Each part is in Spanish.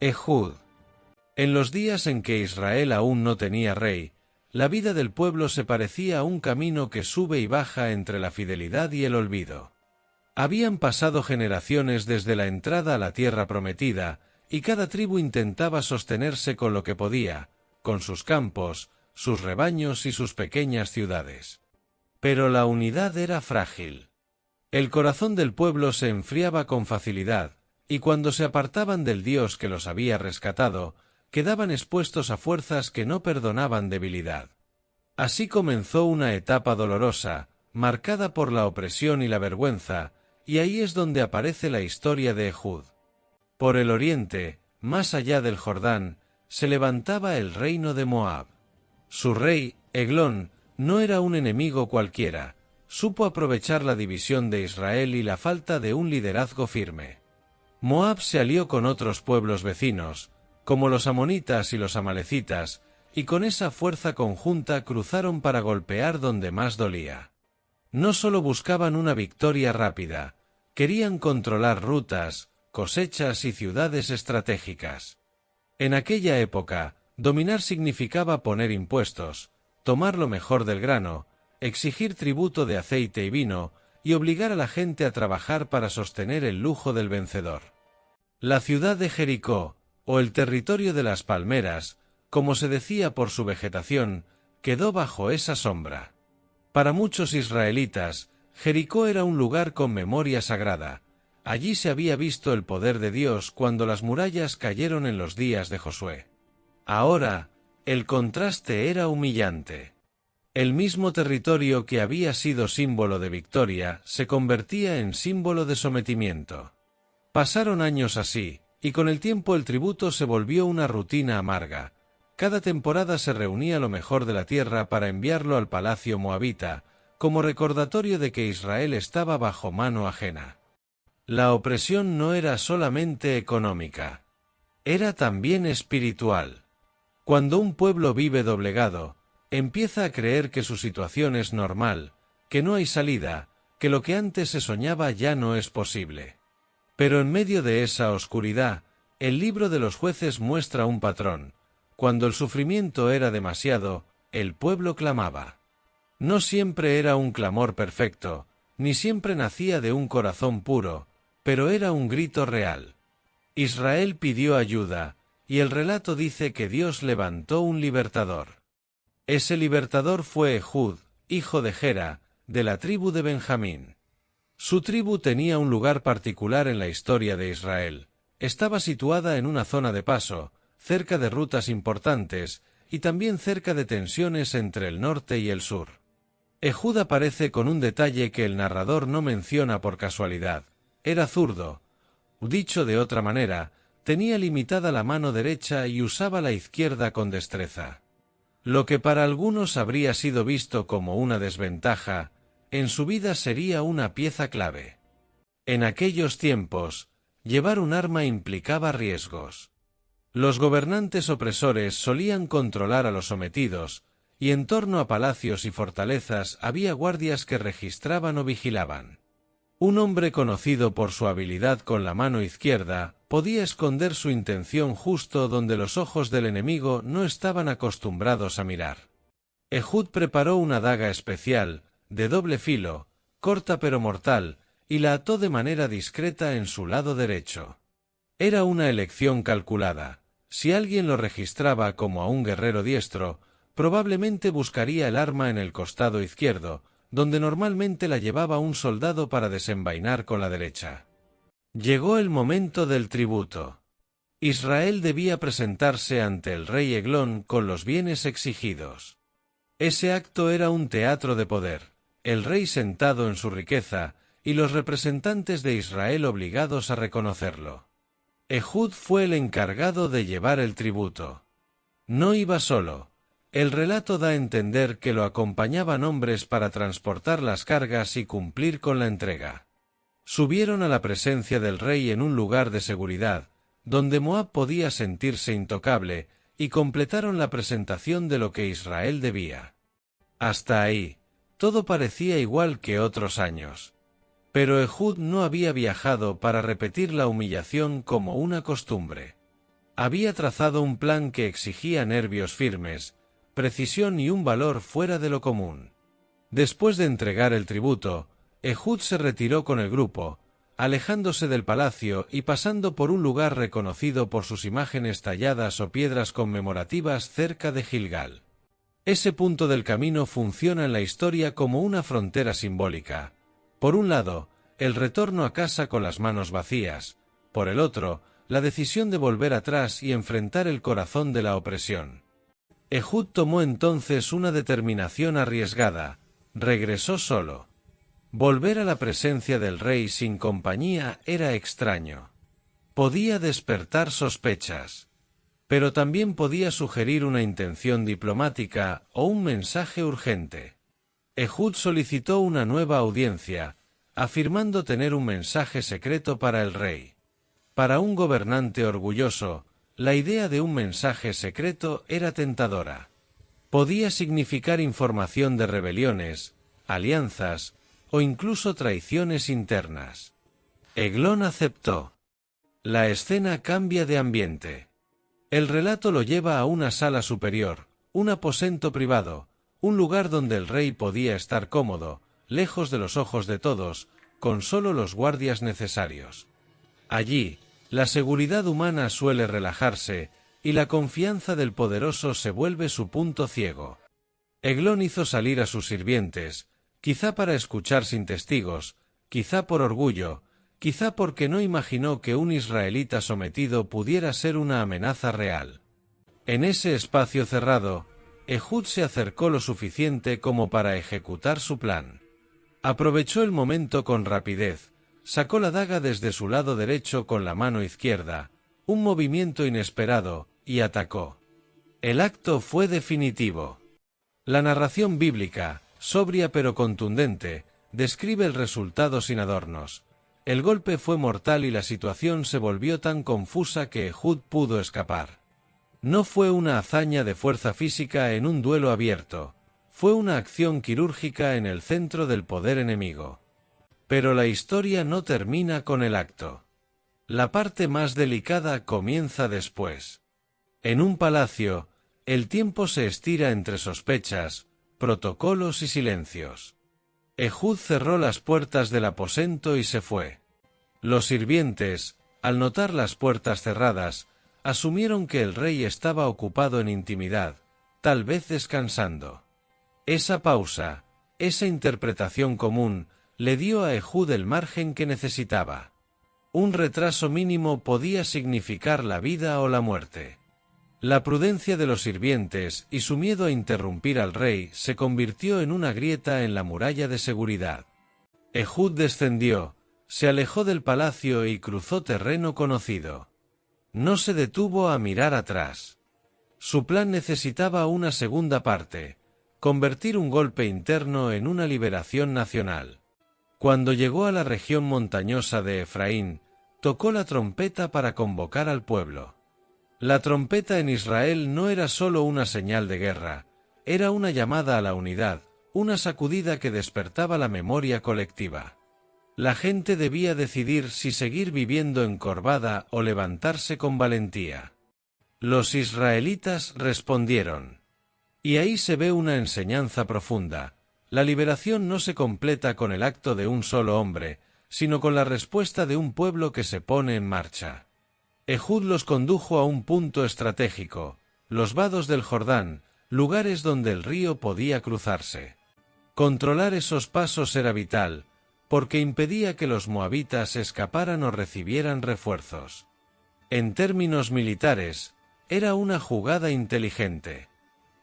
Ehud. En los días en que Israel aún no tenía rey, la vida del pueblo se parecía a un camino que sube y baja entre la fidelidad y el olvido. Habían pasado generaciones desde la entrada a la tierra prometida, y cada tribu intentaba sostenerse con lo que podía, con sus campos, sus rebaños y sus pequeñas ciudades. Pero la unidad era frágil. El corazón del pueblo se enfriaba con facilidad, y cuando se apartaban del Dios que los había rescatado, quedaban expuestos a fuerzas que no perdonaban debilidad. Así comenzó una etapa dolorosa, marcada por la opresión y la vergüenza, y ahí es donde aparece la historia de Ehud. Por el oriente, más allá del Jordán, se levantaba el reino de Moab. Su rey, Eglón, no era un enemigo cualquiera, supo aprovechar la división de Israel y la falta de un liderazgo firme. Moab se alió con otros pueblos vecinos, como los amonitas y los amalecitas, y con esa fuerza conjunta cruzaron para golpear donde más dolía. No solo buscaban una victoria rápida, querían controlar rutas, cosechas y ciudades estratégicas. En aquella época, dominar significaba poner impuestos, tomar lo mejor del grano, exigir tributo de aceite y vino, y obligar a la gente a trabajar para sostener el lujo del vencedor. La ciudad de Jericó, o el territorio de las palmeras, como se decía por su vegetación, quedó bajo esa sombra. Para muchos israelitas, Jericó era un lugar con memoria sagrada. Allí se había visto el poder de Dios cuando las murallas cayeron en los días de Josué. Ahora, el contraste era humillante. El mismo territorio que había sido símbolo de victoria se convertía en símbolo de sometimiento. Pasaron años así, y con el tiempo el tributo se volvió una rutina amarga. Cada temporada se reunía lo mejor de la tierra para enviarlo al palacio moabita, como recordatorio de que Israel estaba bajo mano ajena. La opresión no era solamente económica, era también espiritual. Cuando un pueblo vive doblegado, empieza a creer que su situación es normal, que no hay salida, que lo que antes se soñaba ya no es posible. Pero en medio de esa oscuridad, el libro de los jueces muestra un patrón. Cuando el sufrimiento era demasiado, el pueblo clamaba. No siempre era un clamor perfecto, ni siempre nacía de un corazón puro, pero era un grito real. Israel pidió ayuda, y el relato dice que Dios levantó un libertador. Ese libertador fue Ehud, hijo de Gera, de la tribu de Benjamín. Su tribu tenía un lugar particular en la historia de Israel. Estaba situada en una zona de paso, cerca de rutas importantes, y también cerca de tensiones entre el norte y el sur. Ehud aparece con un detalle que el narrador no menciona por casualidad. Era zurdo. Dicho de otra manera, tenía limitada la mano derecha y usaba la izquierda con destreza. Lo que para algunos habría sido visto como una desventaja, en su vida sería una pieza clave. En aquellos tiempos, llevar un arma implicaba riesgos. Los gobernantes opresores solían controlar a los sometidos, y en torno a palacios y fortalezas había guardias que registraban o vigilaban. Un hombre conocido por su habilidad con la mano izquierda podía esconder su intención justo donde los ojos del enemigo no estaban acostumbrados a mirar. Ehud preparó una daga especial, de doble filo, corta pero mortal, y la ató de manera discreta en su lado derecho. Era una elección calculada. Si alguien lo registraba como a un guerrero diestro, probablemente buscaría el arma en el costado izquierdo, donde normalmente la llevaba un soldado para desenvainar con la derecha. Llegó el momento del tributo. Israel debía presentarse ante el rey Eglón con los bienes exigidos. Ese acto era un teatro de poder, el rey sentado en su riqueza, y los representantes de Israel obligados a reconocerlo. Ehud fue el encargado de llevar el tributo. No iba solo. El relato da a entender que lo acompañaban hombres para transportar las cargas y cumplir con la entrega. Subieron a la presencia del rey en un lugar de seguridad, donde Moab podía sentirse intocable, y completaron la presentación de lo que Israel debía. Hasta ahí, todo parecía igual que otros años. Pero Ehud no había viajado para repetir la humillación como una costumbre. Había trazado un plan que exigía nervios firmes, precisión y un valor fuera de lo común. Después de entregar el tributo, Ehud se retiró con el grupo, alejándose del palacio y pasando por un lugar reconocido por sus imágenes talladas o piedras conmemorativas cerca de Gilgal. Ese punto del camino funciona en la historia como una frontera simbólica. Por un lado, el retorno a casa con las manos vacías, por el otro, la decisión de volver atrás y enfrentar el corazón de la opresión. Ehud tomó entonces una determinación arriesgada, regresó solo. Volver a la presencia del rey sin compañía era extraño. Podía despertar sospechas, pero también podía sugerir una intención diplomática o un mensaje urgente. Ehud solicitó una nueva audiencia, afirmando tener un mensaje secreto para el rey. Para un gobernante orgulloso, la idea de un mensaje secreto era tentadora. Podía significar información de rebeliones, alianzas, o incluso traiciones internas. Eglón aceptó. La escena cambia de ambiente. El relato lo lleva a una sala superior, un aposento privado, un lugar donde el rey podía estar cómodo, lejos de los ojos de todos, con solo los guardias necesarios. Allí, la seguridad humana suele relajarse, y la confianza del poderoso se vuelve su punto ciego. Eglón hizo salir a sus sirvientes, quizá para escuchar sin testigos, quizá por orgullo, quizá porque no imaginó que un israelita sometido pudiera ser una amenaza real. En ese espacio cerrado, Ehud se acercó lo suficiente como para ejecutar su plan. Aprovechó el momento con rapidez, sacó la daga desde su lado derecho con la mano izquierda, un movimiento inesperado, y atacó. El acto fue definitivo. La narración bíblica, sobria pero contundente, describe el resultado sin adornos. El golpe fue mortal y la situación se volvió tan confusa que Ehud pudo escapar. No fue una hazaña de fuerza física en un duelo abierto, fue una acción quirúrgica en el centro del poder enemigo. Pero la historia no termina con el acto. La parte más delicada comienza después. En un palacio, el tiempo se estira entre sospechas, protocolos y silencios. Ehud cerró las puertas del aposento y se fue. Los sirvientes, al notar las puertas cerradas, asumieron que el rey estaba ocupado en intimidad, tal vez descansando. Esa pausa, esa interpretación común, le dio a Ehud el margen que necesitaba. Un retraso mínimo podía significar la vida o la muerte. La prudencia de los sirvientes y su miedo a interrumpir al rey se convirtió en una grieta en la muralla de seguridad. Ehud descendió, se alejó del palacio y cruzó terreno conocido. No se detuvo a mirar atrás. Su plan necesitaba una segunda parte, convertir un golpe interno en una liberación nacional. Cuando llegó a la región montañosa de Efraín, tocó la trompeta para convocar al pueblo. La trompeta en Israel no era solo una señal de guerra, era una llamada a la unidad, una sacudida que despertaba la memoria colectiva. La gente debía decidir si seguir viviendo encorvada o levantarse con valentía. Los israelitas respondieron. Y ahí se ve una enseñanza profunda. La liberación no se completa con el acto de un solo hombre, sino con la respuesta de un pueblo que se pone en marcha. Ehud los condujo a un punto estratégico, los vados del Jordán, lugares donde el río podía cruzarse. Controlar esos pasos era vital, porque impedía que los moabitas escaparan o recibieran refuerzos. En términos militares, era una jugada inteligente.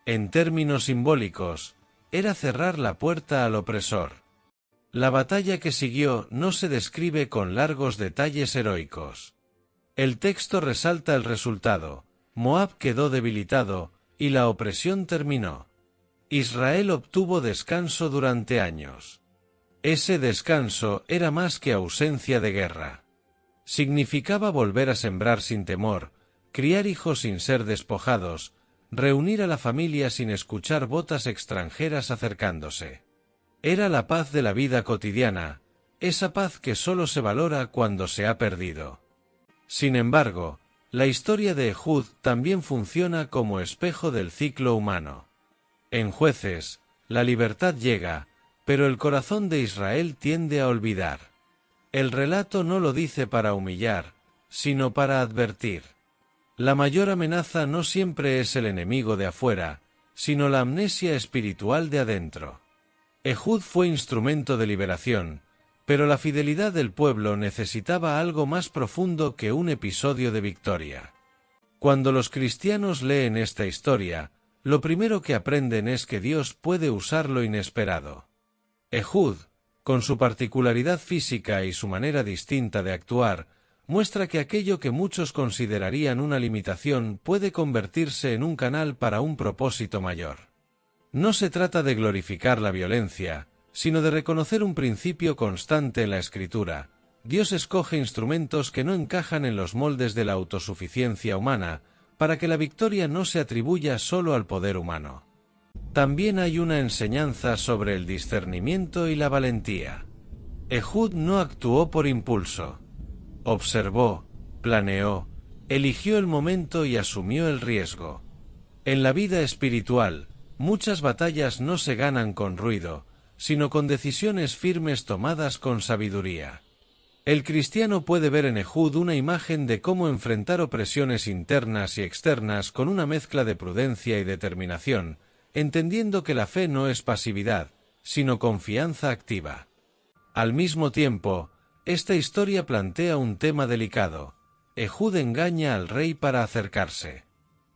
En términos simbólicos, era cerrar la puerta al opresor. La batalla que siguió no se describe con largos detalles heroicos. El texto resalta el resultado: Moab quedó debilitado, y la opresión terminó. Israel obtuvo descanso durante años. Ese descanso era más que ausencia de guerra. Significaba volver a sembrar sin temor, criar hijos sin ser despojados, reunir a la familia sin escuchar botas extranjeras acercándose. Era la paz de la vida cotidiana, esa paz que solo se valora cuando se ha perdido. Sin embargo, La historia de Ehud también funciona como espejo del ciclo humano. En Jueces, la libertad llega, pero el corazón de Israel tiende a olvidar. El relato no lo dice para humillar, sino para advertir. La mayor amenaza no siempre es el enemigo de afuera, sino la amnesia espiritual de adentro. Ehud fue instrumento de liberación, pero la fidelidad del pueblo necesitaba algo más profundo que un episodio de victoria. Cuando los cristianos leen esta historia, lo primero que aprenden es que Dios puede usar lo inesperado. Ehud, con su particularidad física y su manera distinta de actuar, muestra que aquello que muchos considerarían una limitación puede convertirse en un canal para un propósito mayor. No se trata de glorificar la violencia, sino de reconocer un principio constante en la Escritura. Dios escoge instrumentos que no encajan en los moldes de la autosuficiencia humana, para que la victoria no se atribuya solo al poder humano. También hay una enseñanza sobre el discernimiento y la valentía. Ehud no actuó por impulso. Observó, planeó, eligió el momento y asumió el riesgo. En la vida espiritual, muchas batallas no se ganan con ruido, sino con decisiones firmes tomadas con sabiduría. El cristiano puede ver en Ehud una imagen de cómo enfrentar opresiones internas y externas con una mezcla de prudencia y determinación, entendiendo que la fe no es pasividad, sino confianza activa. Al mismo tiempo, esta historia plantea un tema delicado. Ehud engaña al rey para acercarse.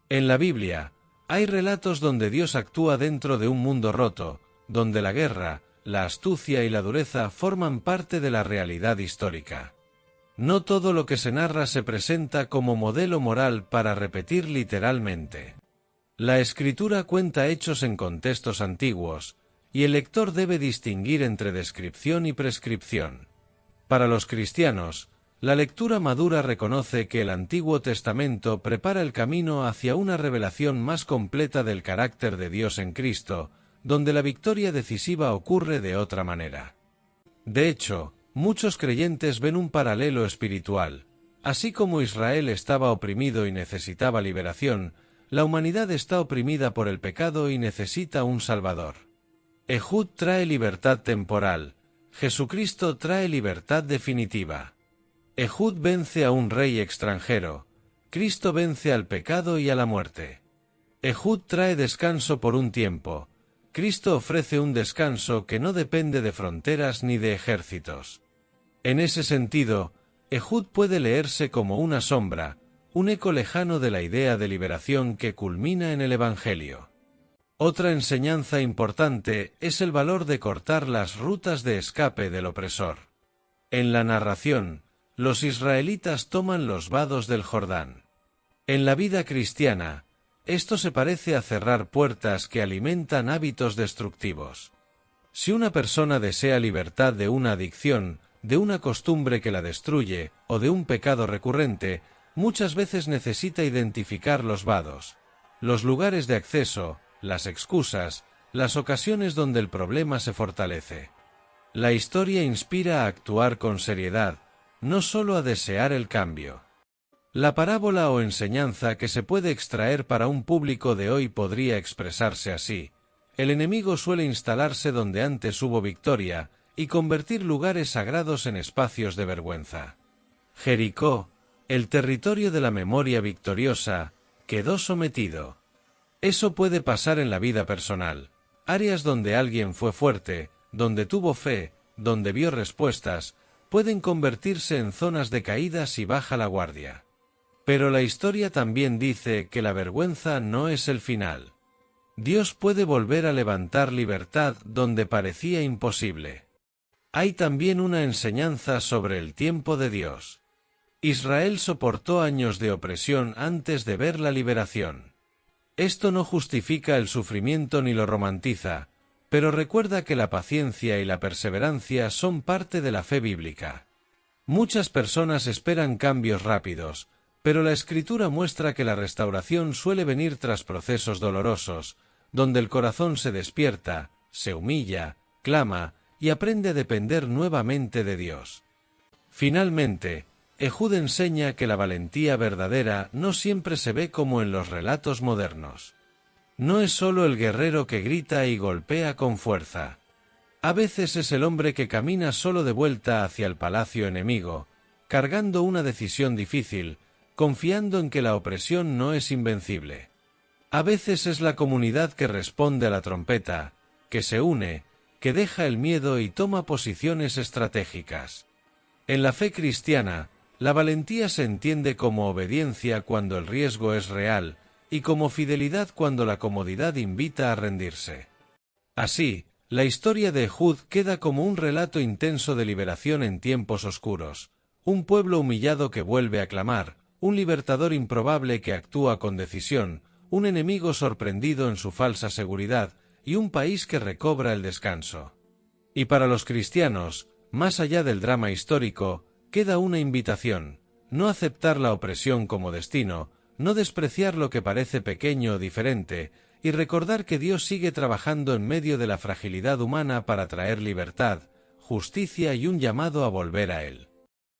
En la Biblia, hay relatos donde Dios actúa dentro de un mundo roto, donde la guerra, la astucia y la dureza forman parte de la realidad histórica. No todo lo que se narra se presenta como modelo moral para repetir literalmente. La Escritura cuenta hechos en contextos antiguos, y el lector debe distinguir entre descripción y prescripción. Para los cristianos, la lectura madura reconoce que el Antiguo Testamento prepara el camino hacia una revelación más completa del carácter de Dios en Cristo, donde la victoria decisiva ocurre de otra manera. De hecho, muchos creyentes ven un paralelo espiritual. Así como Israel estaba oprimido y necesitaba liberación, la humanidad está oprimida por el pecado y necesita un Salvador. Ehud trae libertad temporal, Jesucristo trae libertad definitiva. Ehud vence a un rey extranjero, Cristo vence al pecado y a la muerte. Ehud trae descanso por un tiempo, Cristo ofrece un descanso que no depende de fronteras ni de ejércitos. En ese sentido, Ehud puede leerse como una sombra, un eco lejano de la idea de liberación que culmina en el Evangelio. Otra enseñanza importante es el valor de cortar las rutas de escape del opresor. En la narración, los israelitas toman los vados del Jordán. En la vida cristiana, esto se parece a cerrar puertas que alimentan hábitos destructivos. Si una persona desea libertad de una adicción, de una costumbre que la destruye, o de un pecado recurrente, muchas veces necesita identificar los vados, los lugares de acceso, las excusas, las ocasiones donde el problema se fortalece. La historia inspira a actuar con seriedad, no solo a desear el cambio. La parábola o enseñanza que se puede extraer para un público de hoy podría expresarse así: el enemigo suele instalarse donde antes hubo victoria, y convertir lugares sagrados en espacios de vergüenza. Jericó, el territorio de la memoria victoriosa, quedó sometido. Eso puede pasar en la vida personal, áreas donde alguien fue fuerte, donde tuvo fe, donde vio respuestas, pueden convertirse en zonas de caídas y baja la guardia. Pero la historia también dice que la vergüenza no es el final. Dios puede volver a levantar libertad donde parecía imposible. Hay también una enseñanza sobre el tiempo de Dios. Israel soportó años de opresión antes de ver la liberación. Esto no justifica el sufrimiento ni lo romantiza, pero recuerda que la paciencia y la perseverancia son parte de la fe bíblica. Muchas personas esperan cambios rápidos, pero la Escritura muestra que la restauración suele venir tras procesos dolorosos, donde el corazón se despierta, se humilla, clama y aprende a depender nuevamente de Dios. Finalmente, Ehud enseña que la valentía verdadera no siempre se ve como en los relatos modernos. No es solo el guerrero que grita y golpea con fuerza. A veces es el hombre que camina solo de vuelta hacia el palacio enemigo, cargando una decisión difícil, confiando en que la opresión no es invencible. A veces es la comunidad que responde a la trompeta, que se une, que deja el miedo y toma posiciones estratégicas. En la fe cristiana, la valentía se entiende como obediencia cuando el riesgo es real, y como fidelidad cuando la comodidad invita a rendirse. Así, la historia de Ehud queda como un relato intenso de liberación en tiempos oscuros, un pueblo humillado que vuelve a clamar, un libertador improbable que actúa con decisión, un enemigo sorprendido en su falsa seguridad, y un país que recobra el descanso. Y para los cristianos, más allá del drama histórico, queda una invitación: no aceptar la opresión como destino, no despreciar lo que parece pequeño o diferente, y recordar que Dios sigue trabajando en medio de la fragilidad humana para traer libertad, justicia y un llamado a volver a Él.